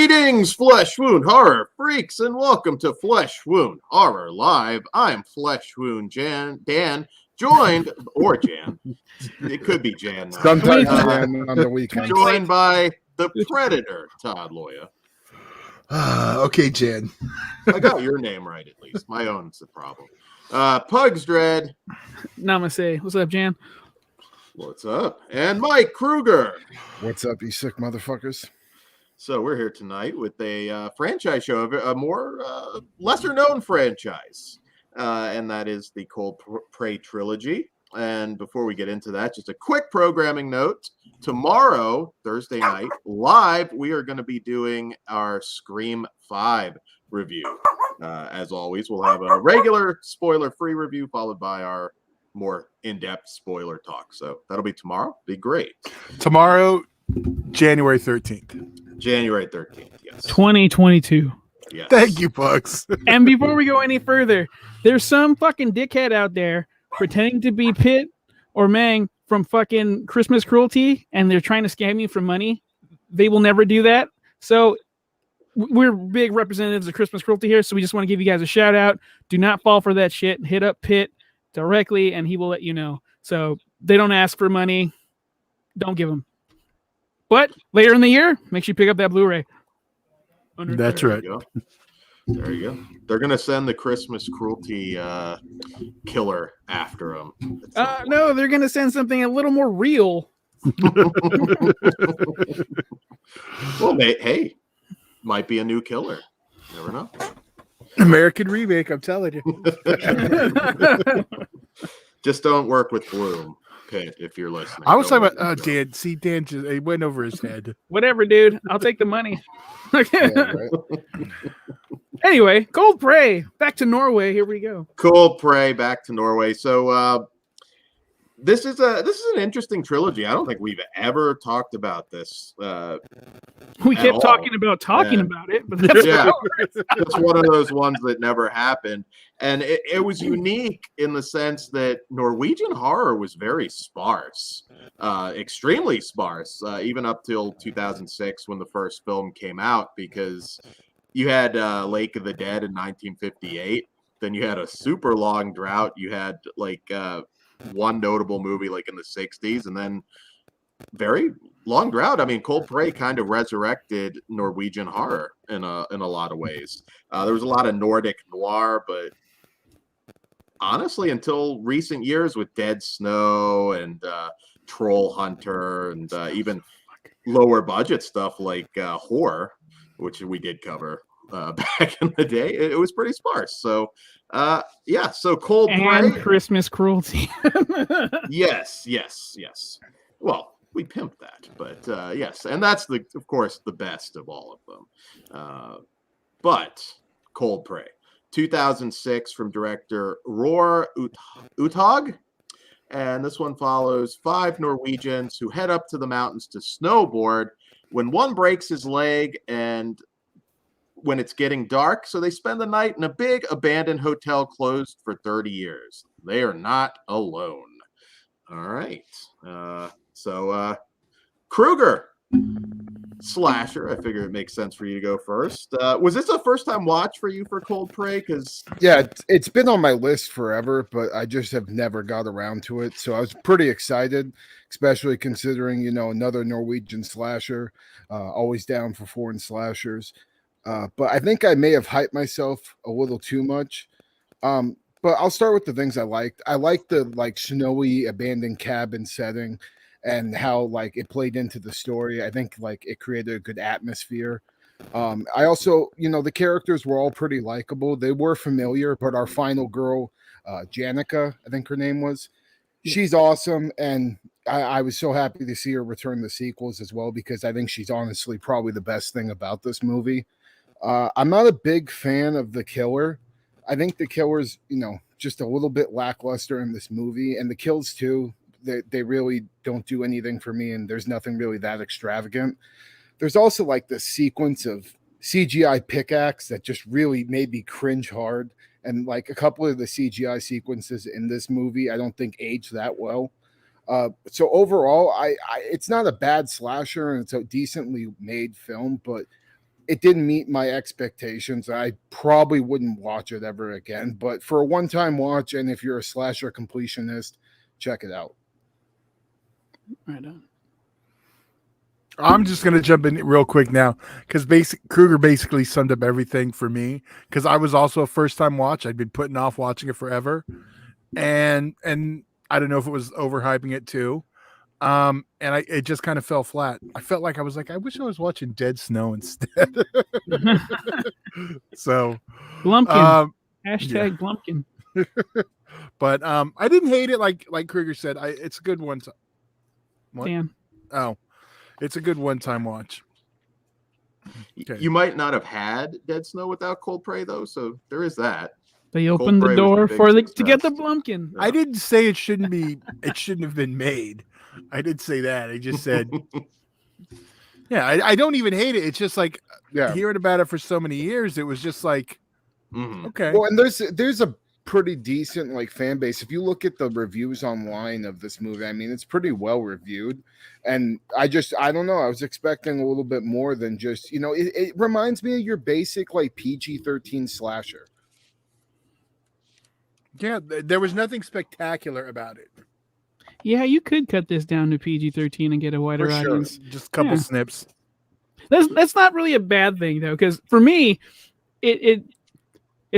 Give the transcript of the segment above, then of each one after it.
Greetings, Flesh Wound Horror freaks, and welcome to Flesh Wound Horror Live. I'm Flesh Wound Dan, joined, or Jan, it could be Jan now. Sometimes Jan on the weekend. Joined by the Predator, Todd Loya. Okay, Jan. I got your name right, at least. My own's the problem. Pugs Dread. Namaste. What's up, Jan? What's up? And Mike Kruger. What's up, you sick motherfuckers? So we're here tonight with a franchise show, a more lesser-known franchise, and that is the Cold Prey trilogy. And before we get into that, just a quick programming note. Tomorrow, Thursday night, live, we are going to be doing our Scream 5 review. As always, we'll have a regular spoiler-free review followed by our more in-depth spoiler talk. So that'll be tomorrow. Be great. Tomorrow, January 13th. January 13th, yes. 2022. Yes. Thank you, Bugs. And before we go any further, there's some fucking dickhead out there pretending to be Pitt or Mang from fucking Christmas Cruelty, and they're trying to scam you for money. They will never do that. So we're big representatives of Christmas Cruelty here, so we just want to give you guys a shout out. Do not fall for that shit. Hit up Pitt directly, and he will let you know. So they don't ask for money. Don't give them. But later in the year, make sure you pick up that Blu-ray. That's right. There you go. They're going to send the Christmas Cruelty killer after them. No, they're going to send something a little more real. Well, hey, might be a new killer. You never know. American remake, I'm telling you. Just don't work with Bloom, Pitt, if you're listening. I was talking about Dan. See, Dan just it went over his head. Whatever, dude. I'll take the money. Yeah, right? Anyway, Cold Prey. Back to Norway. Here we go. Cold Prey, back to Norway. So this is an interesting trilogy. I don't think we've ever talked about this. We kept talking about it, but that's it's one of those ones that never happened. And it was unique in the sense that Norwegian horror was very sparse, extremely sparse, even up till 2006 when the first film came out, because you had Lake of the Dead in 1958. Then you had a super long drought. You had one notable movie like in the 60s, and then very long drought. I mean, Cold Prey kind of resurrected Norwegian horror in a lot of ways. There was a lot of Nordic noir, but honestly, until recent years with Dead Snow and Troll Hunter and even lower budget stuff like Horror, which we did cover back in the day, it was pretty sparse. So so Cold Prey and Christmas Cruelty. yes. Well, we pimped that, but yes, and that's of course the best of all of them. But Cold Prey, 2006, from director Roar Uthaug, and this one follows 5 Norwegians who head up to the mountains to snowboard when one breaks his leg and when it's getting dark, so they spend the night in a big abandoned hotel closed for 30 years. They are not alone. All right. So Kruger, slasher. I figure it makes sense for you to go first. Was this a first-time watch for you for Cold Prey? Because it's been on my list forever, but I just have never got around to it. So I was pretty excited, especially considering, another Norwegian slasher. Always down for foreign slashers. But I think I may have hyped myself a little too much. But I'll start with the things I liked. I liked the snowy abandoned cabin setting and how it played into the story. I think it created a good atmosphere. I also, the characters were all pretty likable. They were familiar, but our final girl, Janica, I think her name was, she's awesome. And I was so happy to see her return the sequels as well, because I think she's honestly probably the best thing about this movie. I'm not a big fan of the killer. I think the killer's, just a little bit lackluster in this movie, and the kills too. They really don't do anything for me, and there's nothing really that extravagant. There's also this sequence of CGI pickaxe that just really made me cringe hard, and a couple of the CGI sequences in this movie I don't think aged that well. So overall, I it's not a bad slasher, and it's a decently made film, but it didn't meet my expectations. I probably wouldn't watch it ever again. But for a one-time watch, and if you're a slasher completionist, check it out. Right on. I'm just gonna jump in real quick now because Kruger basically summed up everything for me. Because I was also a first time watch. I'd been putting off watching it forever, and I don't know if it was overhyping it too. It just kind of fell flat. I felt like I wish I was watching Dead Snow instead. So, Blumpkin. Hashtag Blumpkin. But I didn't hate it like Kruger said. It's a good one. What? Damn. Oh, it's a good one-time watch. Okay. You might not have had Dead Snow without Cold Prey, though, so there is that. They opened the door to get the Blumpkin. I didn't say it shouldn't have been made. I did say that. I just said, yeah, I don't even hate it. It's just like hearing about it for so many years. It was just like, okay. Well, and there's a pretty decent like fan base. If you look at the reviews online of this movie, I mean, it's pretty well reviewed. And I don't know. I was expecting a little bit more than just, it reminds me of your basic like PG-13 slasher. Yeah, there was nothing spectacular about it. Yeah, you could cut this down to PG-13 and get a wider audience. Just a couple snips. That's not really a bad thing though, because for me, it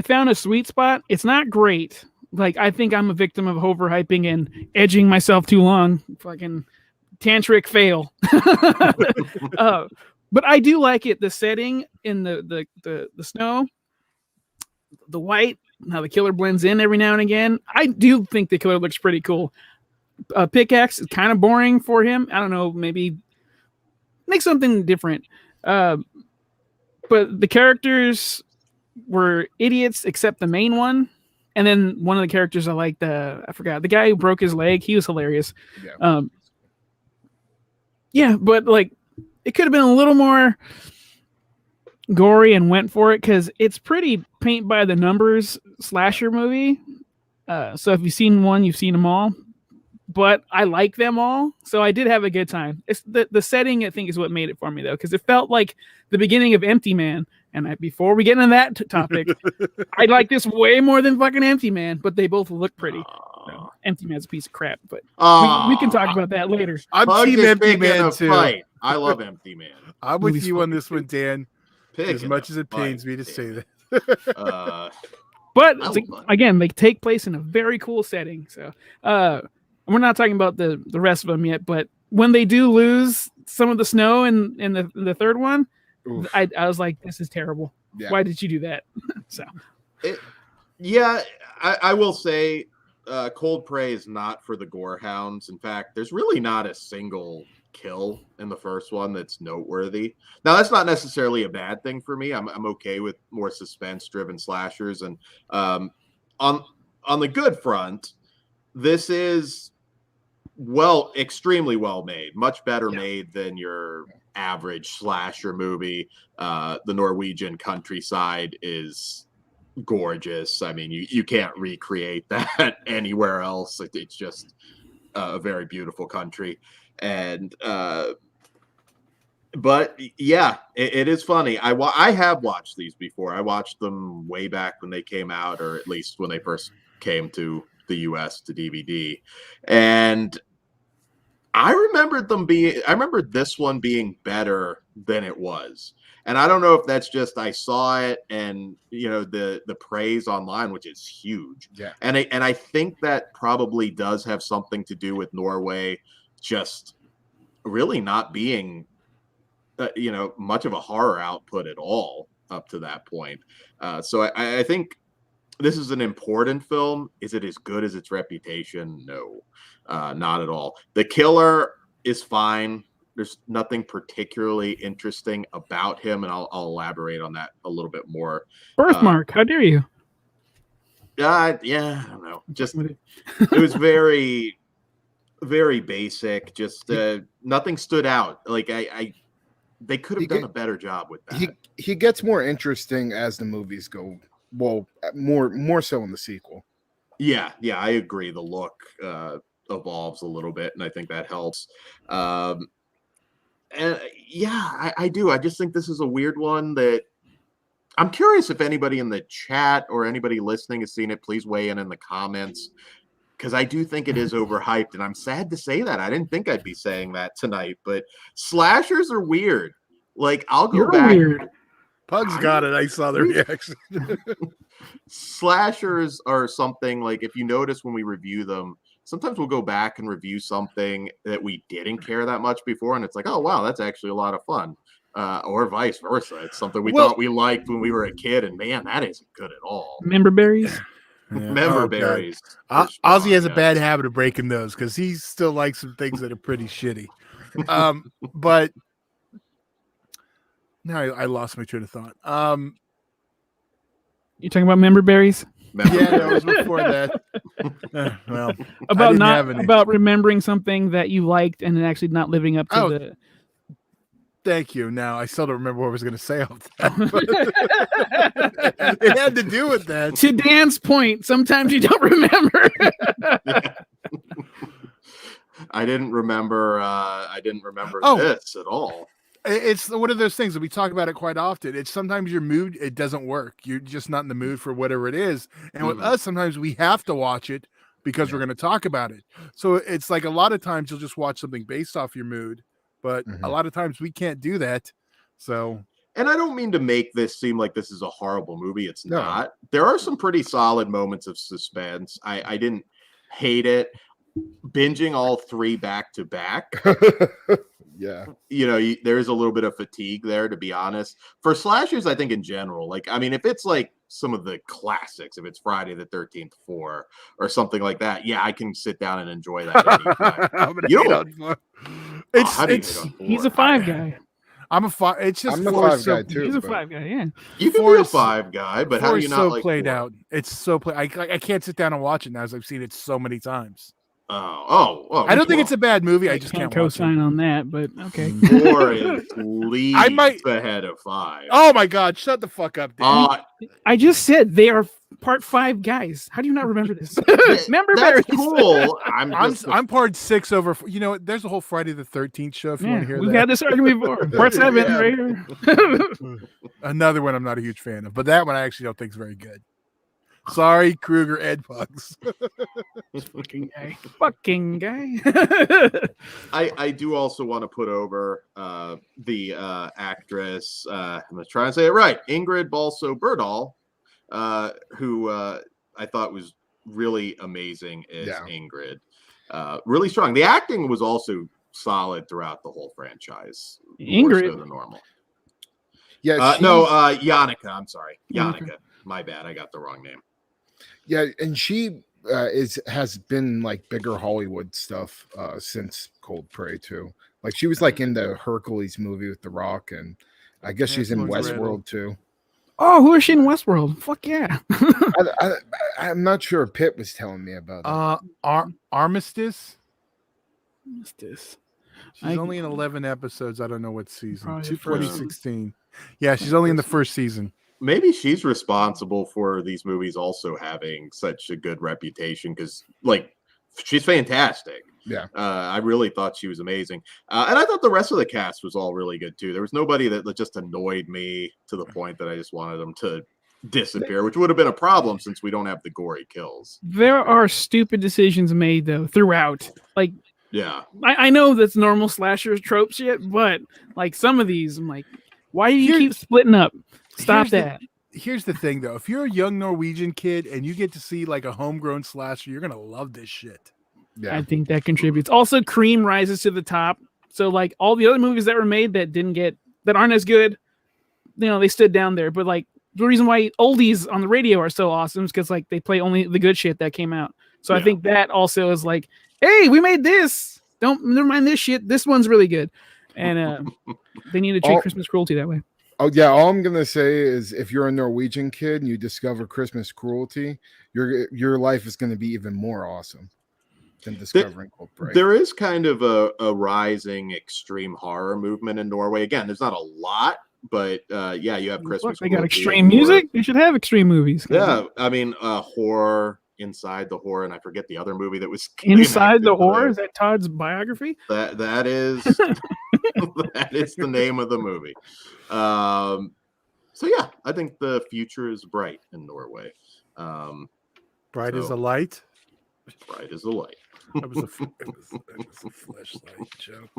found a sweet spot. It's not great. Like I think I'm a victim of overhyping and edging myself too long. Fucking tantric fail. But I do like it. The setting in the snow, the white, how the killer blends in every now and again. I do think the killer looks pretty cool. Pickaxe is kind of boring for him. I don't know, maybe make something different. But the characters were idiots except the main one. And then one of the characters I forgot, the guy who broke his leg, he was hilarious. But like it could have been a little more gory and went for it because it's pretty paint by the numbers slasher movie. So if you've seen one, you've seen them all. But I like them all, so I did have a good time. It's the setting, I think, is what made it for me though, because it felt like the beginning of Empty Man. And before we get into that topic, I like this way more than fucking Empty Man. But they both look pretty. So, Empty Man's a piece of crap, but we can talk about that later. I'm Team Empty Man too. I love Empty Man. I'm with you on this one, Dan. As much as it pains me to say that. But again, they take place in a very cool setting. So we're not talking about the rest of them yet. But when they do lose some of the snow in the third one, I was like, this is terrible. Yeah. Why did you do that? I will say Cold Prey is not for the gore hounds. In fact, there's really not a single kill in the first one that's noteworthy. Now, that's not necessarily a bad thing for me. I'm okay with more suspense-driven slashers. And on the good front, this is extremely well made, much better made than your average slasher movie. The Norwegian countryside is gorgeous. I mean, you can't recreate that anywhere else. It's just a very beautiful country. And but yeah, it is funny. I have watched these before. I watched them way back when they came out, or at least when they first came to the US to DVD. And I remember this one being better than it was. And I don't know if that's just I saw it and the praise online, which is huge. Yeah. And I think that probably does have something to do with Norway just really not being much of a horror output at all up to that point. So I think this is an important film. Is it as good as its reputation? No, not at all. The killer is fine. There's nothing particularly interesting about him, and I'll elaborate on that a little bit more. Birthmark, how dare you? I don't know. Just it was very, very basic. Just nothing stood out. Like they could have done a better job with that. He gets more interesting as the movies go. Well, more so in the sequel. Yeah, I agree. The look evolves a little bit, and I think that helps. And yeah, I do. I just think this is a weird one that I'm curious if anybody in the chat or anybody listening has seen it. Please weigh in the comments, because I do think it is overhyped, and I'm sad to say that. I didn't think I'd be saying that tonight, but slashers are weird. Like, I'll go You're back. weird. Pugs got it. I saw the reaction. Slashers are something, like, if you notice when we review them, sometimes we'll go back and review something that we didn't care that much before, and it's like, oh wow, that's actually a lot of fun. Or vice versa. It's something we thought we liked when we were a kid, and man, that isn't good at all. Member berries. Yeah. Member berries. Ozzy has a bad habit of breaking those because he still likes some things that are pretty shitty. But now I lost my train of thought. You talking about member berries? Yeah, that was before that. Well, about remembering something that you liked and actually not living up to the. Thank you. Now I still don't remember what I was going to say off that. It had to do with that. To Dan's point, sometimes you don't remember. I didn't remember this at all. It's one of those things that we talk about it quite often. It's sometimes your mood, it doesn't work. You're just not in the mood for whatever it is. And with us, sometimes we have to watch it because we're going to talk about it. So it's like a lot of times you'll just watch something based off your mood, but a lot of times we can't do that. So, and I don't mean to make this seem like this is a horrible movie. It's not. There are some pretty solid moments of suspense. I didn't hate it. Binging all three back to back. Yeah, there's a little bit of fatigue there, to be honest. For slashers, I think in general, like, I mean, if it's like some of the classics, if it's Friday the 13th 4 or something like that, yeah, I can sit down and enjoy that. He's a 5 guy. I'm a 5. It's just I'm a 5 guy too. He's a 5 guy. Yeah, you can be a 5 guy, but how do you not so like played 4? out? It's so played. I can't sit down and watch it now, as I've seen it so many times. I don't think it's a bad movie. I just can't co-sign on that, but okay. 4 is leagues ahead of 5. Oh my God! Shut the fuck up, Dan. I just said they are part 5 guys. How do you not remember this? Remember, that's cool. I'm part 6 over. There's a whole Friday the 13th show. If you want to hear we've that, had this argument before. Part 7 right here. Another one I'm not a huge fan of, but that one I actually don't think is very good. Sorry, Kruger Ed Pugs. Fucking guy. I do also want to put over the actress. I'm gonna try and say it right. Ingrid Balso Berdahl, who I thought was really amazing as Ingrid. Really strong. The acting was also solid throughout the whole franchise. Ingrid, more so than normal. Yeah. Yannicka. I'm sorry, Yannicka. My bad. I got the wrong name. Yeah, and she has been like bigger Hollywood stuff since Cold Prey too. Like she was like in the Hercules movie with The Rock, and I guess she's in Westworld too. Oh, who is she in Westworld? Fuck yeah! I'm not sure. Pitt was telling me about it. Armistice. She's only in 11 episodes. I don't know what season. 2016. Yeah, she's only in the first season. Maybe she's responsible for these movies also having such a good reputation, because like she's fantastic. Yeah. I really thought she was amazing. And I thought the rest of the cast was all really good too. There was nobody that just annoyed me to the point that I just wanted them to disappear, which would have been a problem since we don't have the gory kills. There are stupid decisions made though throughout. Like, yeah, I know that's normal slasher trope shit, but like some of these, I'm like, why do you keep splitting up? Stop that. Here's the thing, though. If you're a young Norwegian kid and you get to see like a homegrown slasher, you're gonna love this shit. Yeah, I think that contributes. Also, Cream rises to the top. So, like all the other movies that were made that aren't as good, they stood down there. But like the reason why oldies on the radio are so awesome is because like they play only the good shit that came out. So I think that also is like, hey, we made this. Never mind this shit. This one's really good, and they need to treat Christmas Cruelty that way. Oh yeah, all I'm gonna say is if you're a Norwegian kid and you discover Christmas Cruelty, your life is gonna be even more awesome than discovering Cold Prey. There is kind of a rising extreme horror movement in Norway. Again, there's not a lot, but you have Christmas. They got extreme music. They should have extreme movies. Yeah, I mean horror. Inside the Horror, and I forget the other movie that was Inside the Horror. Is that Todd's biography? That is That is the name of the movie. So yeah, I think the future is bright in Norway. Bright as So- a light. Bright as a light. It was a flashlight joke,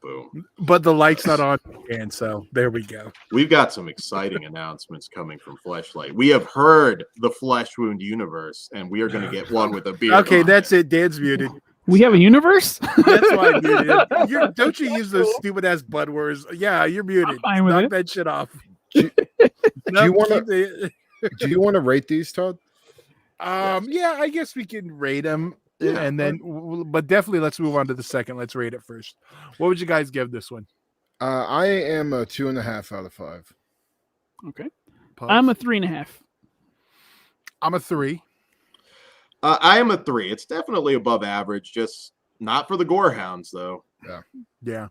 Boom. but the light's not on, and so there we go. We've got some exciting announcements coming from Fleshlight. We have heard the Flesh Wound universe, and we are going to get one with a beard. Okay, on that's it. Dan's muted. We have a universe. That's why I muted him. Don't you use those stupid ass bud words? Yeah, you're muted. fine with Knock it. that shit off. Do you want Keep to? it- Do you want to rate these, Todd? Yeah, I guess we can rate them, Yeah. and then, but definitely let's move on to the second. Let's rate it first. What would you guys give this one? I am a 2.5 out of 5. Okay. Puff? I'm a 3.5. I'm a 3. I am a 3. It's definitely above average, just not for the Gorehounds, though. Yeah.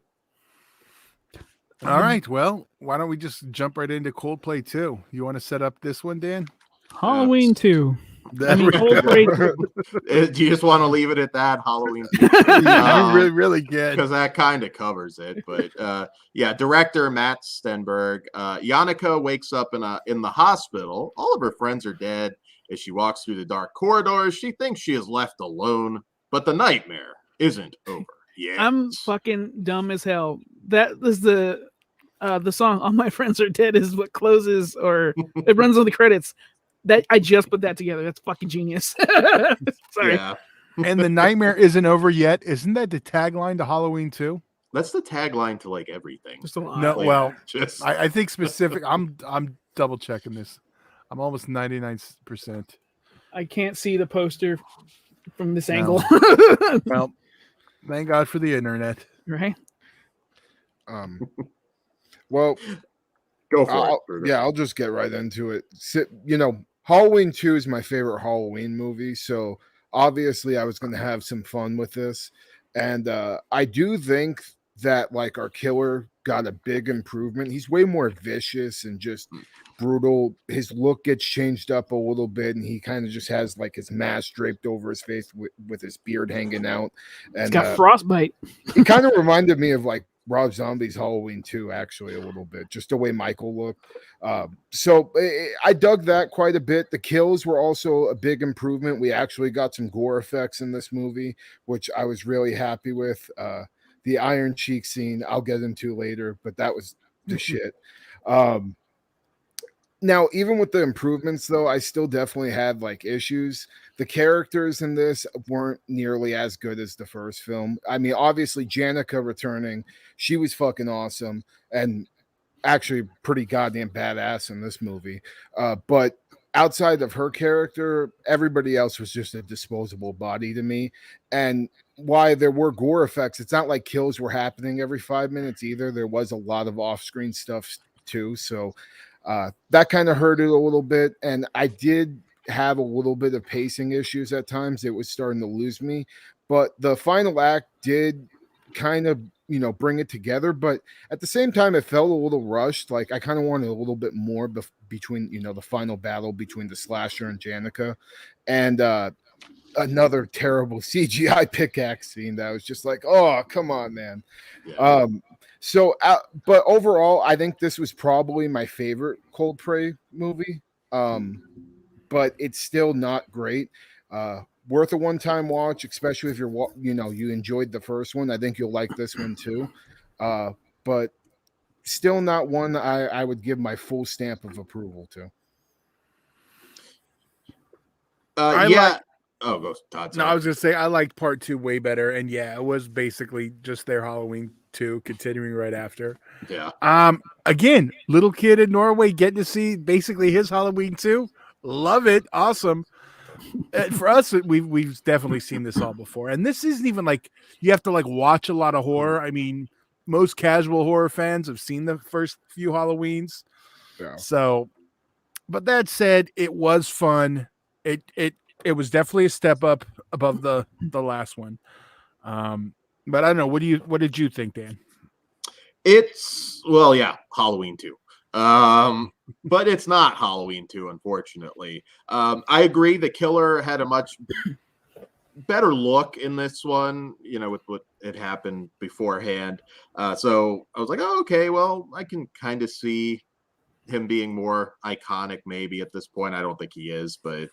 All right. Well, why don't we just jump right into Coldplay 2? You want to set up this one, Dan? Halloween 2. I mean, There we whole go. break. Do you just want to leave it at that? Halloween? You really good. Because that kind of covers it. But yeah, director Matt Stenberg. Yannicka wakes up in the hospital. All of her friends are dead. As she walks through the dark corridors, she thinks she is left alone. But the nightmare isn't over yet. I'm fucking dumb as hell. That is the song "All My Friends Are Dead" is what closes, or it runs on the credits. That I just put that together. That's fucking genius. Sorry. Yeah, And the nightmare isn't over yet. Isn't that the tagline to Halloween 2? that's the tagline to like everything. Just a lot. No, Like, well, just I think specific. I'm double checking this. I'm almost 99%. I can't see the poster from this No. angle. Well, thank God for the internet. Right? Well, go for it. Bruno. I'll just get right into it. Halloween 2 is my favorite Halloween movie, so obviously I was going to have some fun with this. And I do think that like our killer got a big improvement. He's way more vicious and just brutal. His look gets changed up a little bit, and he kind of just has like his mask draped over his face with his beard hanging out. And It's got frostbite. it kind of reminded me of like Rob Zombie's Halloween 2, actually, a little bit, just the way Michael looked. So I dug that quite a bit. The kills were also a big improvement. We actually got some gore effects in this movie, which I was really happy with. The Iron Cheek scene, I'll get into later, but that was the shit. Now, even with the improvements, though, I still definitely had like issues. The characters in this weren't nearly as good as the first film. I mean, obviously, Janica returning, she was fucking awesome and actually pretty goddamn badass in this movie. But outside of her character, everybody else was just a disposable body to me. And why there were gore effects, it's not like kills were happening every 5 minutes either. There was a lot of off-screen stuff too. So that kind of hurt it a little bit. And I did have a little bit of pacing issues at times. It was starting to lose me. But the final act did kind of, bring it together. But at the same time, it felt a little rushed. Like I kind of wanted a little bit more between, the final battle between the slasher and Janica. And another terrible CGI pickaxe scene that was just like, oh, come on, man. Yeah. But overall, I think this was probably my favorite Coldplay movie. But it's still not great. Worth a one-time watch, especially if you enjoyed the first one. I think you'll like this one too. But still not one I would give my full stamp of approval to. Go Todd. No, I was gonna say I liked part 2 way better, and yeah, it was basically just their Halloween 2 continuing right after. Yeah. Again, little kid in Norway getting to see basically his Halloween 2. Love it, awesome. For us, we've definitely seen this all before, and this isn't even like you have to like watch a lot of horror. I mean, most casual horror fans have seen the first few Halloweens. Yeah. So, but that said, it was fun. It was definitely a step up above the last one. But I don't know. What did you think, Dan? Halloween 2. But it's not Halloween 2, unfortunately. I agree the killer had a much better look in this one, with what had happened beforehand. So I was like, oh, okay, well, I can kind of see him being more iconic maybe at this point. I don't think he is, but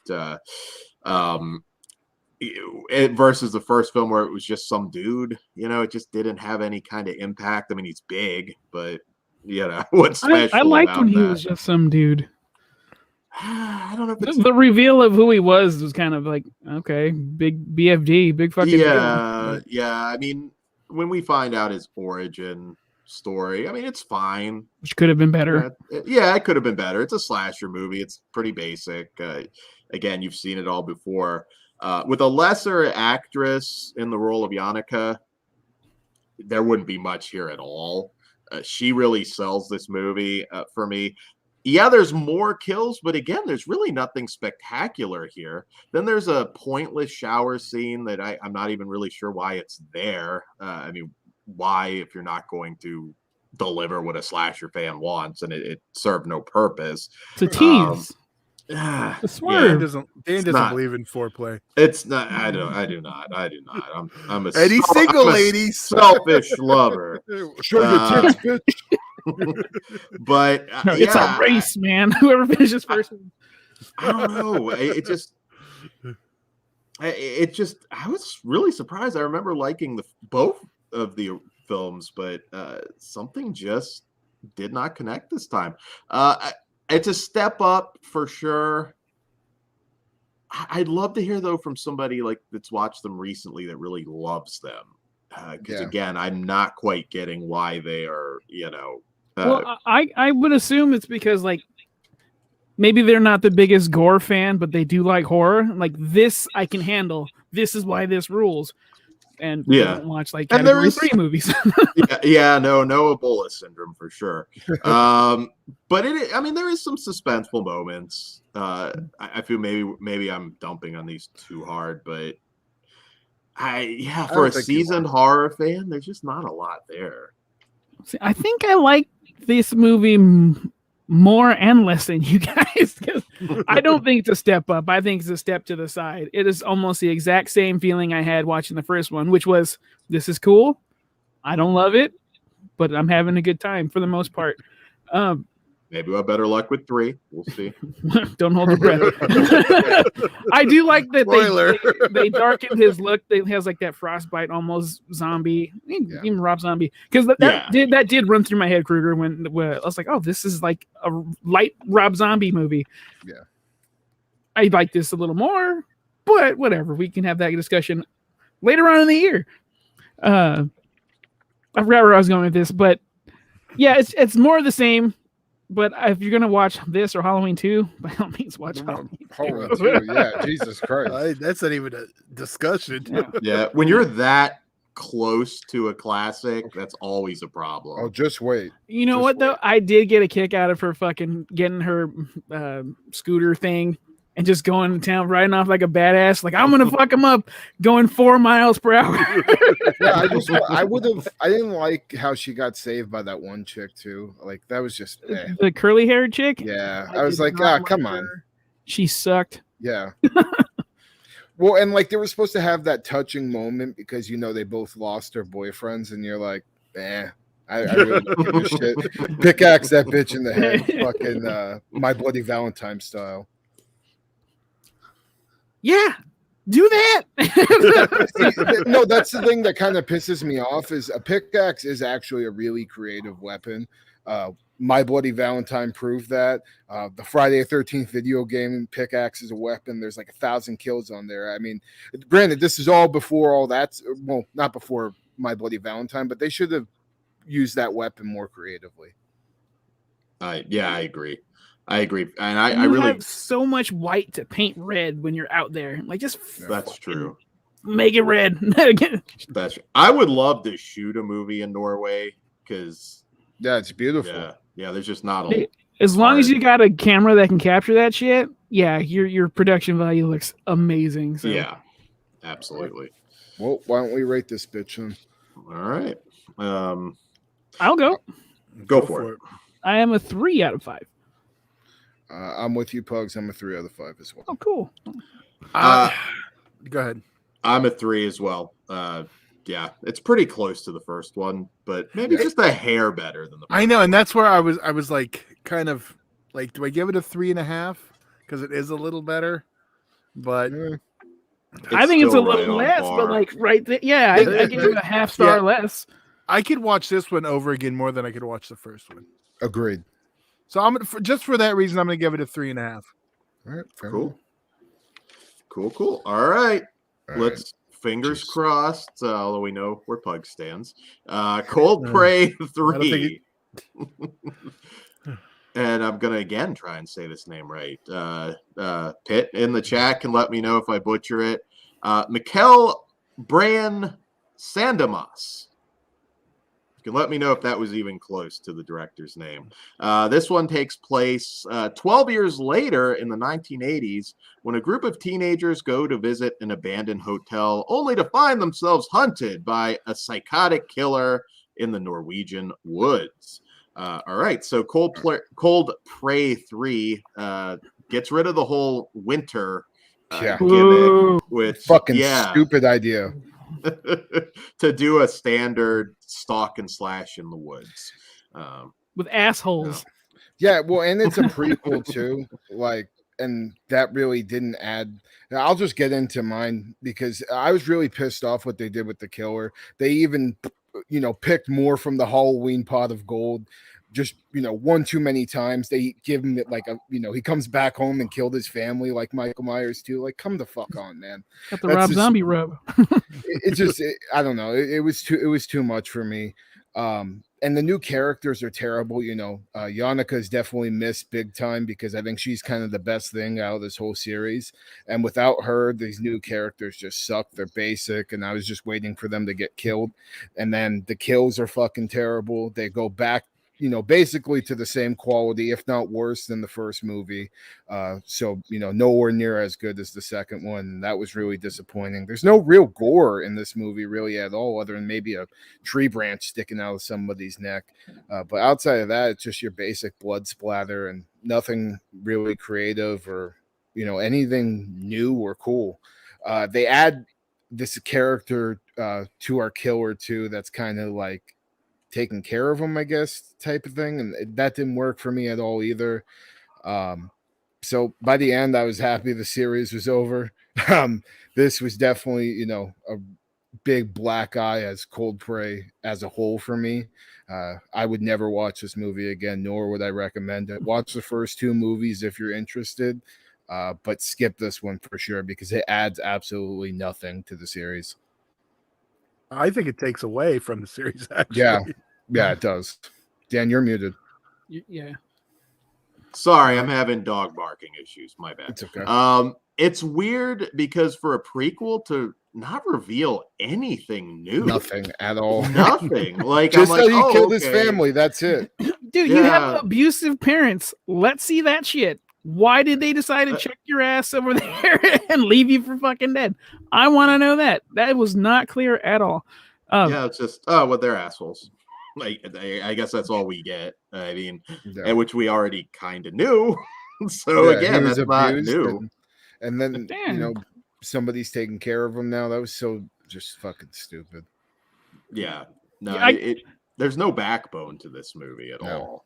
versus the first film where it was just some dude, it just didn't have any kind of impact. I mean, he's big, but what's special I liked about when he that? was just some dude. I don't know if it's The reveal of who he was kind of like, okay, big BFG, big fucking deal. Yeah. I mean, when we find out his origin story, I mean, it's fine. Which could have been better. Yeah, it could have been better. It's a slasher movie. It's pretty basic. Again, you've seen it all before. With a lesser actress in the role of Yannicka, there wouldn't be much here at all. She really sells this movie for me. Yeah, there's more kills, but again, there's really nothing spectacular here. Then there's a pointless shower scene that I'm not even really sure why it's there. I mean, why, if you're not going to deliver what a slasher fan wants, and it served no purpose. It's a tease. A swerve. Dan doesn't believe in foreplay. It's not. I do not. I'm a Any single ladies selfish lover. Show your tits, bitch. But no, it's a race, man. Whoever finishes first. I don't know. It just. I was really surprised. I remember liking both of the films, but something just did not connect this time. It's a step up for sure. I'd love to hear though from somebody like that's watched them recently that really loves them. Because again, I'm not quite getting why they are, well, I would assume it's because like maybe they're not the biggest gore fan, but they do like horror. Like this, I can handle. This is why this rules. And don't watch like Category 3 movies. No Ebola syndrome for sure. But there is some suspenseful moments. I feel maybe I'm dumping on these too hard, but for a seasoned horror fan, there's just not a lot there. See, I think I like this movie more and less than you guys. I don't think it's a step up. I think it's a step to the side. It is almost the exact same feeling I had watching the first one, which was, this is cool. I don't love it, but I'm having a good time for the most part. Maybe we'll have better luck with 3. We'll see. Don't hold your breath. I do like that they darkened his look. He has like that frostbite, almost zombie, even Rob Zombie. Because that did run through my head, Kruger, when I was like, oh, this is like a light Rob Zombie movie. Yeah. I like this a little more, but whatever. We can have that discussion later on in the year. I forgot where I was going with this, but yeah, it's more of the same. But if you're gonna watch this or Halloween 2, by all means, watch Halloween 2. Yeah, Jesus Christ, that's not even a discussion. Yeah, when you're that close to a classic, that's always a problem. Oh, just wait. You know what though? I did get a kick out of her fucking getting her scooter thing and just going to town, riding off like a badass. Like, I'm gonna fuck him up, going 4 miles per hour. Yeah, I didn't like how she got saved by that one chick too. Like, that was just the curly haired chick. Yeah, I was like, come on. She sucked. Yeah. Well, and like they were supposed to have that touching moment because they both lost their boyfriends, and you're like, I really don't give a shit. Pickaxe that bitch in the head, fucking My Bloody Valentine style. Yeah, do that. No, that's the thing that kind of pisses me off is a pickaxe is actually a really creative weapon. My Bloody Valentine proved that. The Friday the 13th video game pickaxe is a weapon. There's like 1,000 kills on there. I mean, granted, this is all before all that. Well, not before My Bloody Valentine, but they should have used that weapon more creatively. I agree. And I really have so much white to paint red when you're out there. Like, just that's true. Make it red. That's true. I would love to shoot a movie in Norway because it's beautiful. Yeah, there's just not a as long as you got a camera that can capture that shit. Yeah, your production value looks amazing. So. Yeah, absolutely. Well, why don't we rate this bitch then? All right. I'll go. Go for it. I am a 3 out of 5. I'm with you, Pugs. I'm a 3 out of 5 as well. Oh, cool. Go ahead. I'm a 3 as well. Yeah, it's pretty close to the first one, but maybe just a hair better than the first I know, and that's where I was like, kind of like, do I give it a 3.5 because it is a little better? But I think it's a still little right on less, but par. like right there, yeah, I give it a half star less. I could watch this one over again more than I could watch the first one. Agreed. So I'm just for that reason, I'm going to give it a 3.5. All right, fair Cool. enough. Cool. All right. All Let's fingers Jeez. crossed, although we know where Pug stands. Cold Prey 3. And I'm going to again try and say this name right. Pitt in the chat can let me know if I butcher it. Mikkel Bran Sandemas. You can let me know if that was even close to the director's name. This one takes place 12 years later in the 1980s when a group of teenagers go to visit an abandoned hotel only to find themselves hunted by a psychotic killer in the Norwegian woods. All right, so Cold Prey 3 gets rid of the whole winter gimmick, which fucking stupid idea. to do a standard stalk and slash in the woods with assholes. Yeah, well, and it's a prequel too. Like, and that really didn't add. I'll just get into mine because I was really pissed off what they did with the killer. They even, picked more from the Halloween pot of gold. Just, one too many times. They give him like he comes back home and killed his family like Michael Myers too. Like, come the fuck on, man. Got the Rob Zombie rub. I don't know. It was too much for me. And the new characters are terrible. Yannicka is definitely missed big time because I think she's kind of the best thing out of this whole series. And without her, these new characters just suck. They're basic, and I was just waiting for them to get killed. And then the kills are fucking terrible. They go back, basically to the same quality, if not worse than the first movie. So, nowhere near as good as the second one. And that was really disappointing. There's no real gore in this movie really at all, other than maybe a tree branch sticking out of somebody's neck. But outside of that, it's just your basic blood splatter and nothing really creative or, anything new or cool. They add this character to our killer too. That's kind of like taking care of him, I guess, type of thing. And that didn't work for me at all either. So by the end, I was happy the series was over. This was definitely, a big black eye as Cold Prey as a whole for me. I would never watch this movie again, nor would I recommend it. Watch the first two movies if you're interested, but skip this one for sure because it adds absolutely nothing to the series. I think it takes away from the series, actually. Yeah, it does. Dan, you're muted. Yeah. Sorry, I'm having dog barking issues. My bad. It's okay. It's weird because for a prequel to not reveal anything new. Nothing at all. Nothing. Like just I'm that like, he killed his family. That's it. Dude, you have abusive parents. Let's see that shit. Why did they decide to check your ass over there and leave you for fucking dead? I want to know that. That was not clear at all. It's just, they're assholes. Like, I guess that's all we get. I mean, and which we already kind of knew. So again, that's not new. And then, somebody's taking care of him now. That was so just fucking stupid. Yeah. No, there's no backbone to this movie at all.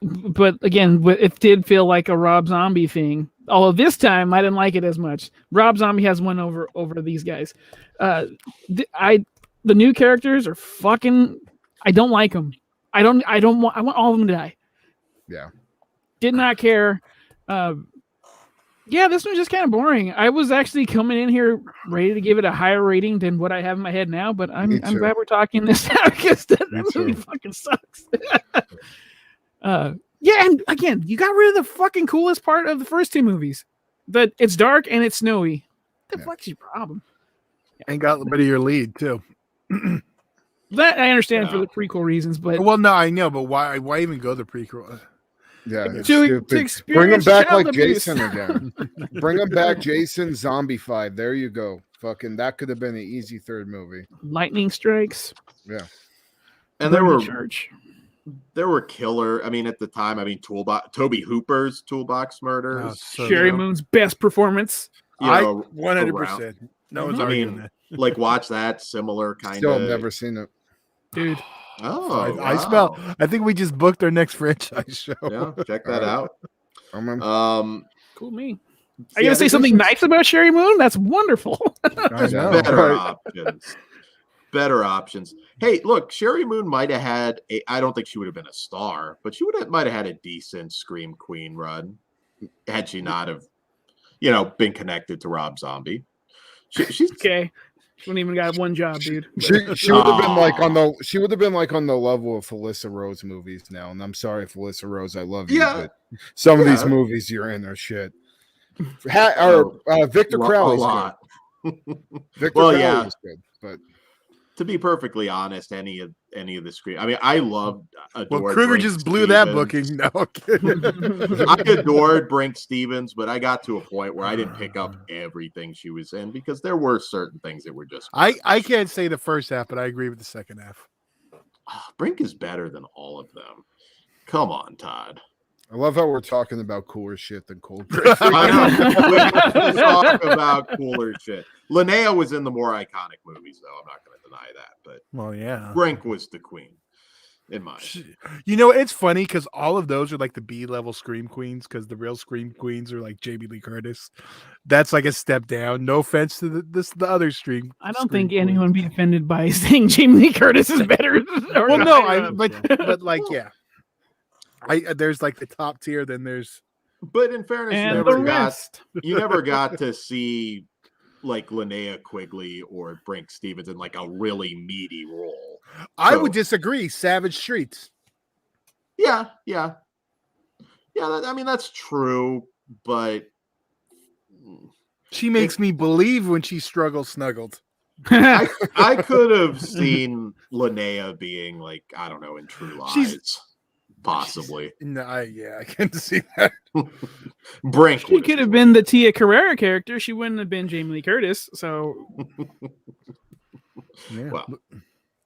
But again, it did feel like a Rob Zombie thing. Although this time I didn't like it as much. Rob Zombie has one over these guys. The new characters are fucking. I don't like them. I want all of them to die. Yeah. Did not care. This one's just kind of boring. I was actually coming in here ready to give it a higher rating than what I have in my head now, but I'm glad we're talking this out because that movie fucking sucks. And again, you got rid of the fucking coolest part of the first two movies. That it's dark and it's snowy. What the fuck's your problem? And got a bit of your lead too. That I understand for the prequel reasons, but no, I know, but why even go the prequel? Yeah, it's to bring him back like abuse. Jason again. Bring him back, Jason Zombified. There you go. Fucking that could have been an easy third movie. Lightning strikes. Yeah, and there were killer. I mean, at the time, Toby Hooper's Toolbox Murders. Sherry Moon's best performance. know, 100%. No one's I arguing mean, that. like watch that similar kind Still of. never seen it. Dude. Oh, I smell. I think we just booked our next franchise show. Yeah, check that out. Cool me. So Are you gonna say something nice about Sherry Moon? That's wonderful. I know. Better options. Better options. Hey, look, Sherry Moon might have had I don't think she would have been a star, but she might have had a decent Scream Queen run had she not have, been connected to Rob Zombie. She's okay. She wouldn't even got one job, dude. She would have been like on the level of Felissa Rose movies now. And I'm sorry, Felissa Rose, I love you, but some of these movies you're in are shit. Victor Crowley's good. Victor Crowley was good, but to be perfectly honest, any of the Scream. I mean, I loved. Well, Kruger just blew that booking. No, I'm kidding. I adored Brink Stevens, but I got to a point where I didn't pick up everything she was in because there were certain things that were just. I can't say the first half, but I agree with the second half. Brink is better than all of them. Come on, Todd. I love how we're talking about cooler shit than Cold. I know. We talk about cooler shit. Linnea was in the more iconic movies, though. I'm not going to deny that. But well, yeah, Brink was the queen in mine. It's funny because all of those are like the B-level Scream Queens because the real Scream Queens are like Jamie Lee Curtis. That's like a step down. No offense to the other Scream. I don't think anyone would be offended by saying Jamie Lee Curtis is better. Well, no, but like, yeah. There's like the top tier, then there's. But in fairness, you never got to see like Linnea Quigley or Brink Stevens in like a really meaty role. I would disagree. Savage Streets. Yeah. I mean, that's true, but she makes me believe when she struggles snuggled. I could have seen Linnea being like, I don't know, in True Lies. Possibly. No, I can see that. Brink. She could have been the Tia Carrera character. She wouldn't have been Jamie Lee Curtis. So, yeah. Well,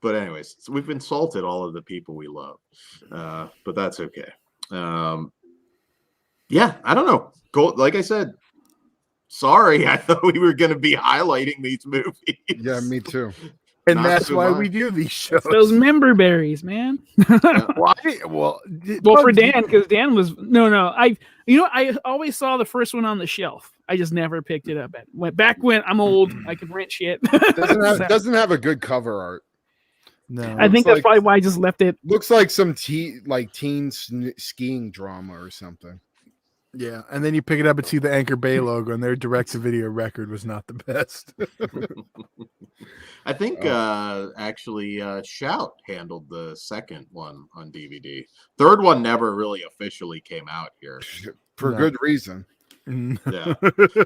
but anyways, we've insulted all of the people we love, but that's okay. Yeah, I don't know. Like I said, sorry, I thought we were going to be highlighting these movies. Yeah, me too. And that's why we do these shows. Those member berries, man. Well, for Dan, because Dan was no. I always saw the first one on the shelf. I just never picked it up. Back when I'm old, I could rent shit. Doesn't have a good cover art. No, I think that's probably why I just left it. Looks like some teen skiing drama or something. Yeah, and then you pick it up and see the Anchor Bay logo, and their direct-to-video record was not the best. I think actually Shout handled the second one on DVD. Third one never really officially came out here. For good reason. Yeah.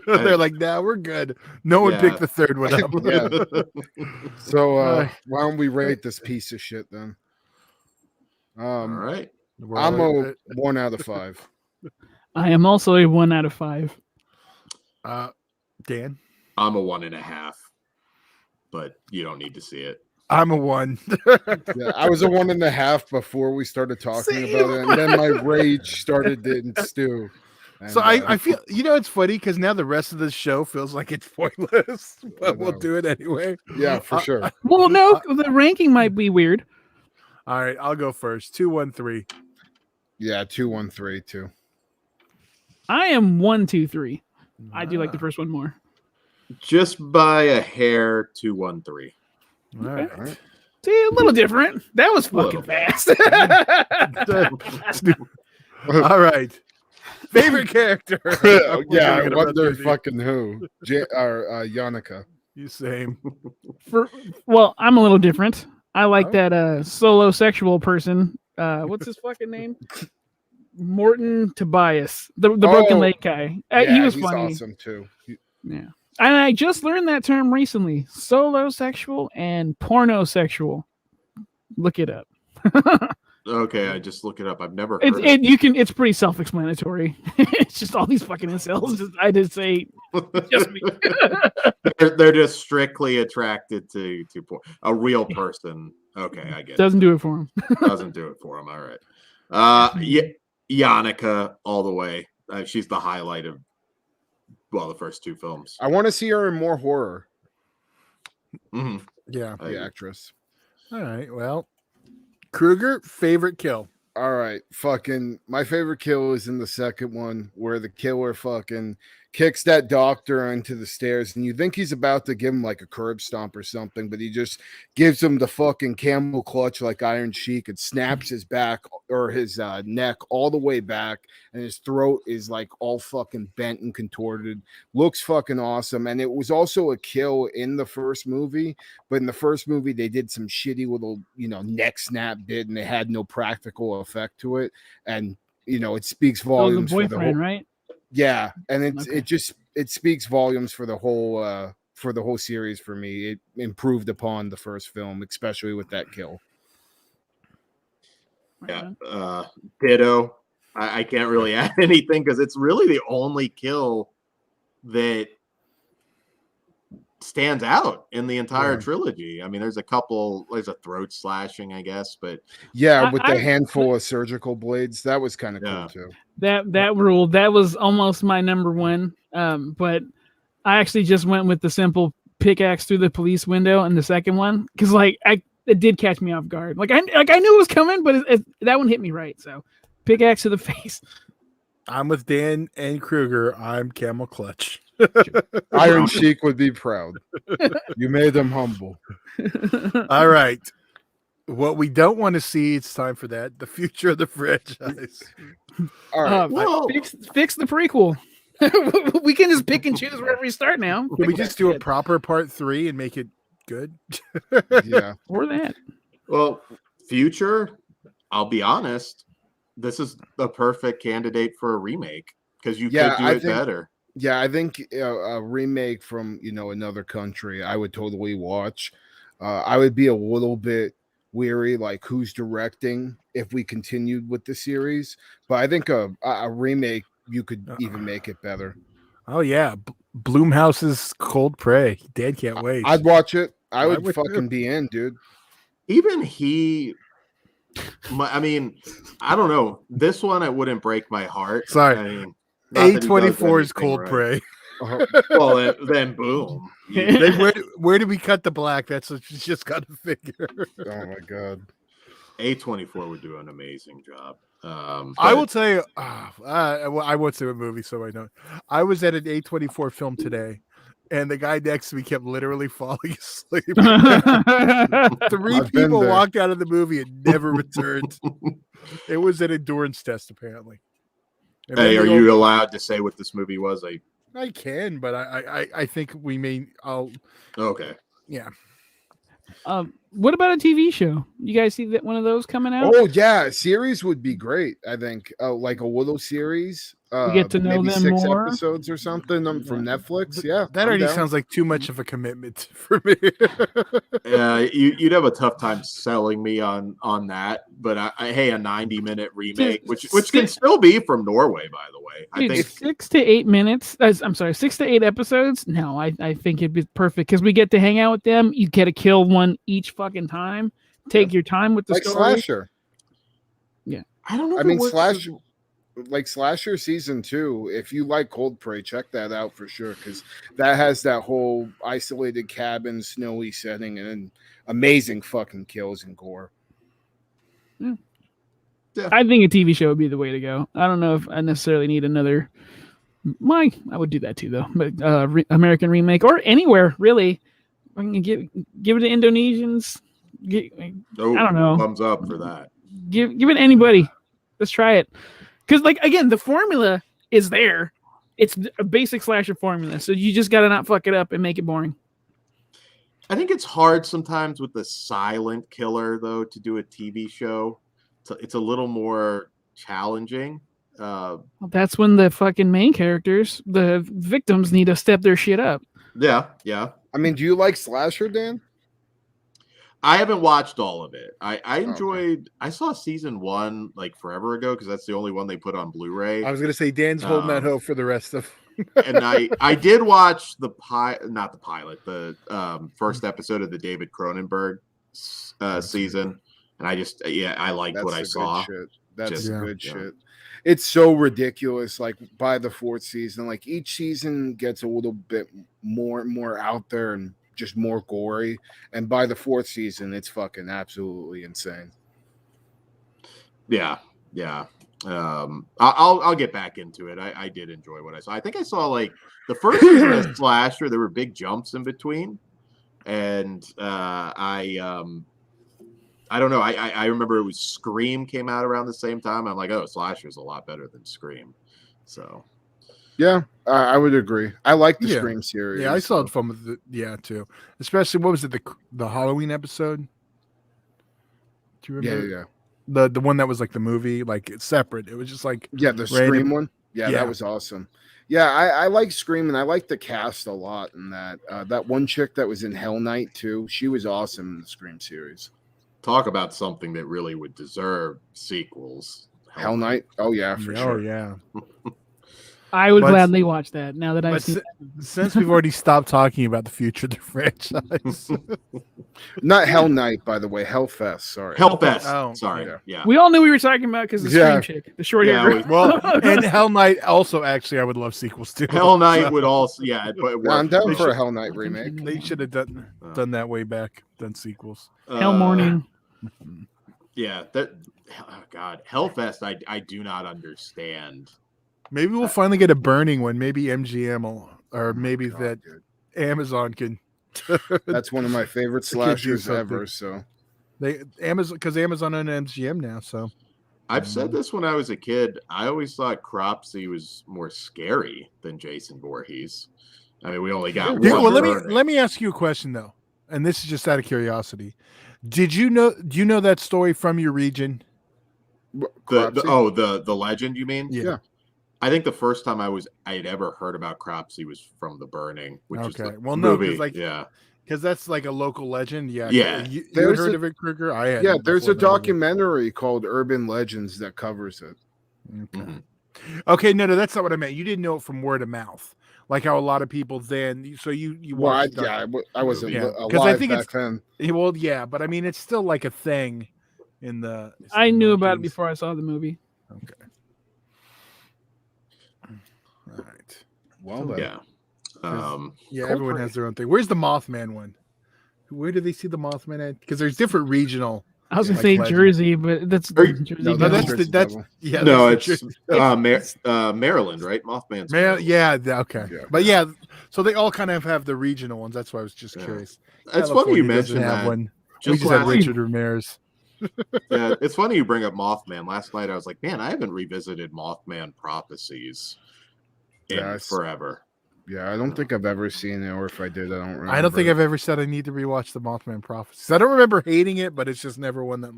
They're like, nah, we're good. No one picked the third one up. So why don't we rate this piece of shit then? All right. I'm a 1 out of 5. I am also a 1 out of 5. Dan? I'm a 1.5, but you don't need to see it. I'm a 1. Yeah, I was a 1.5 before we started talking about it, and then my rage started to stew. And, so I feel, it's funny because now the rest of the show feels like it's pointless, but we'll do it anyway. Yeah, for sure. Well, no, the ranking might be weird. All right, I'll go first. 2, 1, 3. Yeah, 2, 1, 3, 2. I am 1, 2, 3. I do like the first one more. Just by a hair, 2, 1, 3. All right. See, a little different. That was fucking fast. All right. Favorite character? Yeah, I wonder fucking who. Yannicka. You same. Well, I'm a little different. I like that solo sexual person. What's his fucking name? Morton Tobias, the broken leg guy. He was funny. Awesome too. Yeah, and I just learned that term recently: solo sexual and pornosexual. Look it up. Okay, I just look it up. I've never heard it. It's pretty self-explanatory. It's just all these fucking incels. I just say, just me. They're just strictly attracted to a real person. Okay, I get it. Doesn't do it for him. Doesn't do it for him. All right. Yannicka all the way. She's the highlight of well, the first two films. I want to see her in more horror. Mhm. Yeah. The actress. All right. Well, Kruger, favorite kill. All right, fucking my favorite kill is in the second one where the killer fucking kicks that doctor into the stairs and you think he's about to give him like a curb stomp or something, but he just gives him the fucking camel clutch like Iron Sheik and snaps his back or his neck all the way back, and his throat is like all fucking bent and contorted. Looks fucking awesome. And it was also a kill in the first movie, but in the first movie they did some shitty little, neck snap bit and they had no practical effect to it, and it speaks That was a volumes for the boyfriend, whole, right? yeah, and Okay. it speaks volumes for the whole series for me. It improved upon the first film, especially with that kill. Right Yeah, on. ditto. I can't really add anything because it's really the only kill that stands out in the entire trilogy. I mean, there's a throat slashing, I guess, but Yeah, I- with I- the handful of surgical blades, that was kind of Yeah. cool too. That ruled. That was almost my number one. But I actually just went with the simple pickaxe through the police window in the second one because it did catch me off guard. Like I knew it was coming, but that one hit me right. So pickaxe to the face. I'm with Dan and Kruger. I'm camel clutch. Iron Sheik would be proud. You made them humble. All right. What we don't want to see, it's time for that. The future of the franchise. All right. Whoa. Fix the prequel. We can just pick and choose wherever we start now. Can we just do a proper part 3 and make it good? Yeah. Or that. Well, future, I'll be honest, this is the perfect candidate for a remake because you could do it better. Yeah, I think a remake from another country I would totally watch. I would be a little bit weary, like who's directing if we continued with the series, but I think a remake you could even make it better. Oh yeah, Blumhouse's Cold Prey. Dad can't wait. I'd watch it. I would would fucking be in, dude. Even I mean, I don't know. This one, it wouldn't break my heart. Sorry. I mean, not that he does A24's anything Cold right. Prey. Well, then boom. Where do we cut the black? That's what you just got to figure. Oh my god. A24 would do an amazing job. I will tell you, I won't say a movie, so I don't. I was at an A24 film today, and the guy next to me kept literally falling asleep. 3 I've been people there. walked out of the movie and never returned. It was an endurance test, apparently. And Hey, then are they you go- allowed to say what this movie was? I can, but I think we may. Okay. Yeah. What about a TV show? You guys see that one of those coming out? Oh yeah, a series would be great. I think like a little series. We get to know maybe them 6 more. episodes or something from Netflix. Yeah, That I'm already down. sounds like too much of a commitment for me. You'd have a tough time selling me on that. But hey, a 90-minute remake, which can still be from Norway, by the way. I Dude, think 6 to 8 minutes. I'm sorry, 6 to 8 episodes. No, I think it'd be perfect because we get to hang out with them. You get to kill one each fucking time. Take your time with the Like story. Slasher. I don't know. I if it mean, works Slasher season 2. If you like Cold Prey, check that out for sure because that has that whole isolated cabin, snowy setting, and amazing fucking kills and gore. I think a TV show would be the way to go. I don't know if I necessarily need another. I would do that too, though. But American remake or anywhere really. I can give it to Indonesians. I don't know. Thumbs up for that. Give it to anybody. Let's try it. Because again, the formula is there. It's a basic slasher formula, so you just gotta not fuck it up and make it boring. I think it's hard sometimes with the silent killer, though, to do a TV show. It's a little more challenging. Well, that's when the fucking main characters, the victims, need to step their shit up. Yeah. I mean, do you like Slasher, Dan? I haven't watched all of it. I enjoyed. I saw season 1 like forever ago because that's the only one they put on Blu-ray. I was gonna say Dan's holding that hope for the rest of. And I did watch the first episode of the David Cronenberg season, and I liked what I saw. Good shit. That's Just- good yeah. shit. it's so ridiculous. Like by the fourth season, like each season gets a little bit more and more out there and just more gory. And by the fourth season, it's fucking absolutely insane. Yeah. I'll get back into it. I did enjoy what I saw. I think I saw like the first season of Slasher. There were big jumps in between, and I don't know. I remember it was Scream came out around the same time. I'm like, oh, Slasher's a lot better than Scream. So yeah, I would agree. I like the Scream series. Yeah, I saw fun with it. Too. Especially what was it, the Halloween episode? Do you remember? Yeah. The one that was like the movie, like it's separate. It was just like the random Scream one. Yeah, that was awesome. Yeah, I like Scream, and I like the cast a lot in that. That one chick that was in Hell Night too, she was awesome in the Scream series. Talk about something that really would deserve sequels. Hell Night. Oh yeah, for sure. Oh yeah. I would gladly watch that now that I've seen. Since we've already stopped talking about the future of the franchise. Not Hell Night, by the way. Hellfest. Sorry. Hellfest. Oh, sorry. Yeah. We all knew we were talking about because the Scream chick, the short hair. Well, and Hell Night also actually I would love sequels to. Hell Night would also but I'm down for a Hell Night remake. They should have done that way back, done sequels. Hell Morning. Yeah, oh God, Hellfest. I do not understand. Maybe we'll finally get a Burning one. Maybe MGM will, or maybe Amazon can. That's one of my favorite slashers ever. So because Amazon owns MGM now. So I've said this when I was a kid. I always thought Cropsey was more scary than Jason Voorhees. I mean, we only got one. Well, let me ask you a question though, and this is just out of curiosity. Do you know that story from your region? The legend, you mean? Yeah. I think the first time I'd ever heard about Cropsey was from The Burning, which is the movie. No, because that's like a local legend. Yeah. You heard of it, Kruger? I had. Yeah, there's a documentary called Urban Legends that covers it. Okay. Mm-hmm. Okay, no, that's not what I meant. You didn't know it from word of mouth, like how a lot of people then. So you watched. Well, I wasn't alive back then. Well, yeah, but I mean, it's still like a thing in the. I knew about it before I saw the movie. Okay. All right. Well, then. Yeah. Everyone has their own thing. Where's the Mothman one? Where do they see the Mothman at? Because there's different regional. I was gonna say Jersey, but that's Jersey. It's Maryland, right? Mothman's Maryland. Yeah, okay. Yeah. But yeah, so they all kind of have the regional ones. That's why I was just curious. It's funny you mentioned that. One. We just had Richard Ramirez. Yeah, it's funny you bring up Mothman. Last night I was like, man, I haven't revisited Mothman Prophecies in forever. Yeah, I don't think I've ever seen it, or if I did, I don't remember. I don't think I've ever said I need to rewatch the Mothman Prophecies. I don't remember hating it, but it's just never one that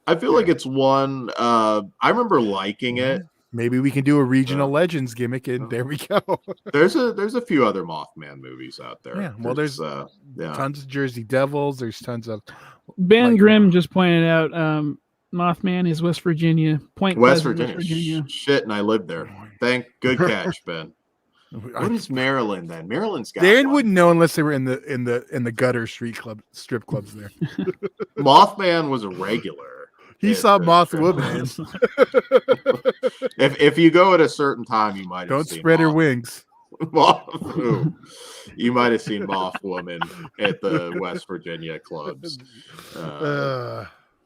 I feel like it's one. I remember liking it. Maybe we can do a regional legends gimmick, and there we go. There's a few other Mothman movies out there. Yeah, well, there's tons of Jersey Devils. There's tons of. Ben Grimm just pointed out Mothman is West Virginia. West Virginia. Shit, and I lived there. Good catch, Ben. What is Maryland then? Maryland's got. Dan wouldn't know unless they were in the gutter strip clubs there. Mothman was a regular. He saw Mothwoman. if you go at a certain time, you might don't spread her wings. You might have seen Mothwoman at the West Virginia clubs.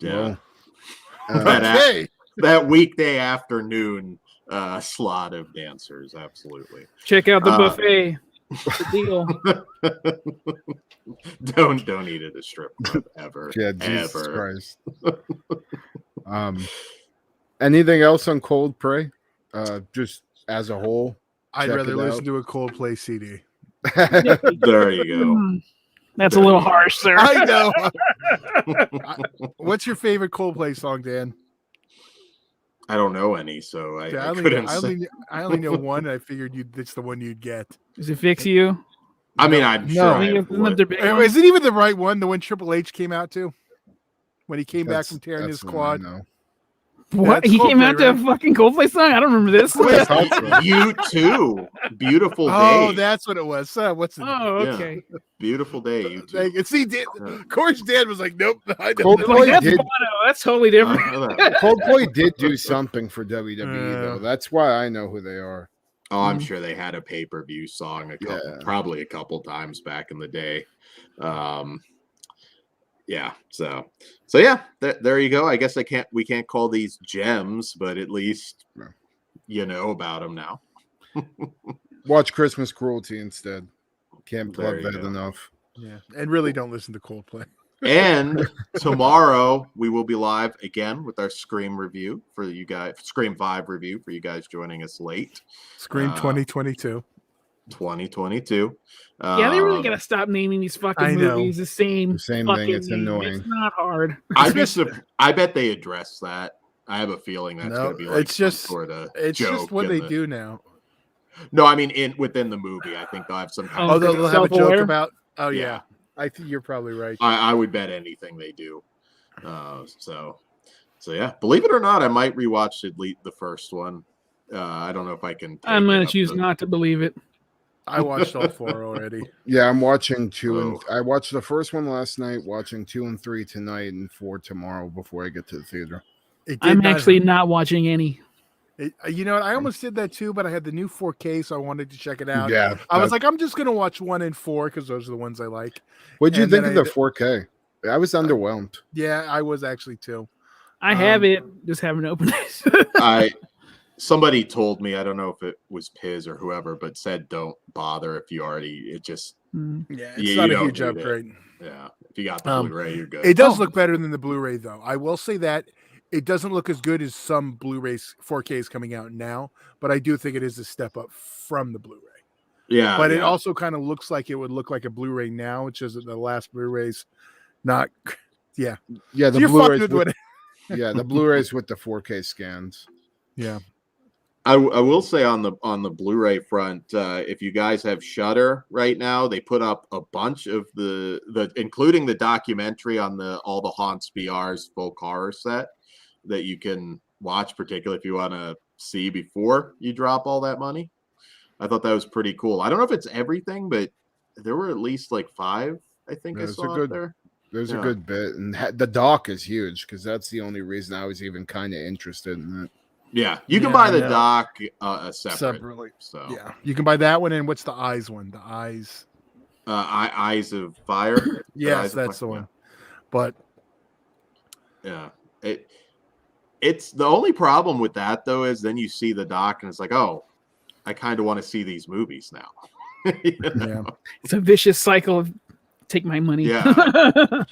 Yeah. That weekday afternoon slot of dancers, absolutely. Check out the buffet. The deal. Don't eat at a strip club ever. Yeah, Jesus Christ. Anything else on Cold Prey? Just as a whole, I'd rather listen to a Coldplay CD. There you go. That's a little harsh, sir. I know. What's your favorite Coldplay song, Dan? I don't know any, so I only know one. I figured it's the one you'd get. Does it fix you? I mean, I'm sure. Is it even the right one? The one Triple H came out to when he came back from tearing his quad. What? That's He came Coldplay, out to a right? fucking Coldplay song? I don't remember this. You too. Beautiful day. Oh, that's what it was. What's the Oh, Yeah. okay. Beautiful day, you two. Like, see, of course, Dad was like, "Nope, I don't Coldplay know." Like, that's did- Bono. That's totally different. Coldplay did do something for WWE though. Uh, That's why I know who they are. Oh, I'm sure they had a pay-per-view song probably a couple times back in the day. Yeah, so yeah, there you go. I guess we can't call these gems, but at least you know about them now. Watch Christmas Cruelty instead. Can't There plug you that go. enough. Yeah, and really don't listen to Coldplay. And tomorrow we will be live again with our Scream review for you guys. Scream 5 review for you guys joining us late. Scream 2022. 2022. Yeah, they really gotta stop naming these fucking I know. movies the same Thing. fucking It's name. annoying. It's not hard. I bet they address that. I have a feeling that's going to be like it's just sort of it's joke just what in they the- do now. No, I mean within the movie. I think they'll have some kind Oh, of They'll have a joke self-aware? about. Oh yeah, Yeah. I think you're probably right. I would bet anything they do. So yeah. Believe it or not, I might rewatch at least the first one. I don't know if I can. I'm take it gonna up choose to- not to believe it. I watched all 4 already. Yeah, I'm watching 2 and Oh. I watched the first one last night, watching 2 and 3 tonight, and 4 tomorrow before I get to the theater. It did I'm not- actually not watching any. You know what? I almost did that too, but I had the new 4K, so I wanted to check it out. Yeah. I was like, I'm just gonna watch 1 and 4 because those are the ones I like. What'd you and think then of the I- 4K? I was underwhelmed. Yeah, I was actually too. I have it, just haven't opened it. Somebody told me, I don't know if it was Piz or whoever, but said don't bother if you already. It just Yeah, it's you not a don't huge need it. upgrade. Yeah. If you got the Blu-ray, you're good. It does look better than the Blu-ray, though. I will say that it doesn't look as good as some Blu-rays 4Ks coming out now, but I do think it is a step up from the Blu-ray. Yeah, But it yeah. also kind of looks like it would look like a Blu-ray now, which is the last Blu-rays. Not, yeah. Yeah, the So you're fucked Blu-rays with with, what- yeah, the Blu-rays with the 4K scans. Yeah. I will say on the Blu-ray front, if you guys have Shudder right now, they put up a bunch of the including the documentary on all the Haunts BR's folk horror set that you can watch, particularly if you want to see before you drop all that money. I thought that was pretty cool. I don't know if it's everything, but there were at least like 5. I think I There's a saw good- there. There's Yeah. a good bit, and the doc is huge because that's the only reason I was even kind of interested in it. Yeah, you can Yeah, buy I the know. doc separate. Separately. So Yeah. You can buy that one, and what's the Eyes one? The Eyes. Eyes of Fire. Yes, Eyes of that's the Fire, one. But Yeah. It's the only problem with that though is then you see the doc and it's like, oh, I kind of want to see these movies now. You know? yeah. It's a vicious cycle of take my money. Yeah.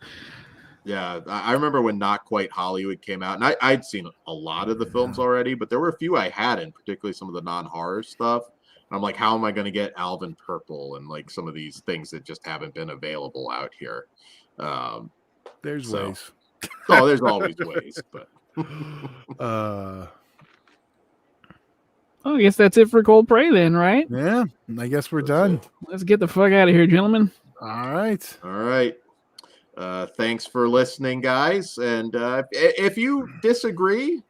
Yeah, I remember when Not Quite Hollywood came out, and I'd seen a lot of the films already, but there were a few I hadn't, particularly some of the non-horror stuff. And I'm like, how am I going to get Alvin Purple and like some of these things that just haven't been available out here? There's So- ways. Oh, there's always ways, but Oh, I guess that's it for Cold Prey then, right? Yeah, I guess we're That's done. it. Let's get the fuck out of here, gentlemen. All right. All right. Thanks for listening, guys. And if you disagree,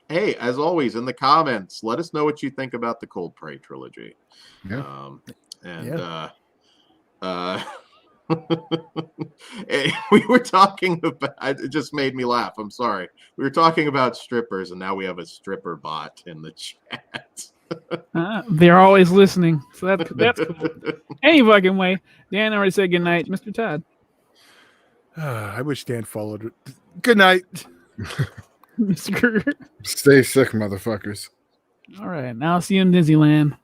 hey, as always, in the comments, let us know what you think about the Cold Prey trilogy. Yeah. We were talking about, it just made me laugh. I'm sorry. We were talking about strippers, and now we have a stripper bot in the chat. They're always listening, so that's cool. Any fucking way. Dan already said goodnight, Mr. Todd. I wish Dan followed it. Good night. Mr. Kruger. Stay sick, motherfuckers. All right, now I'll see you in Disneyland.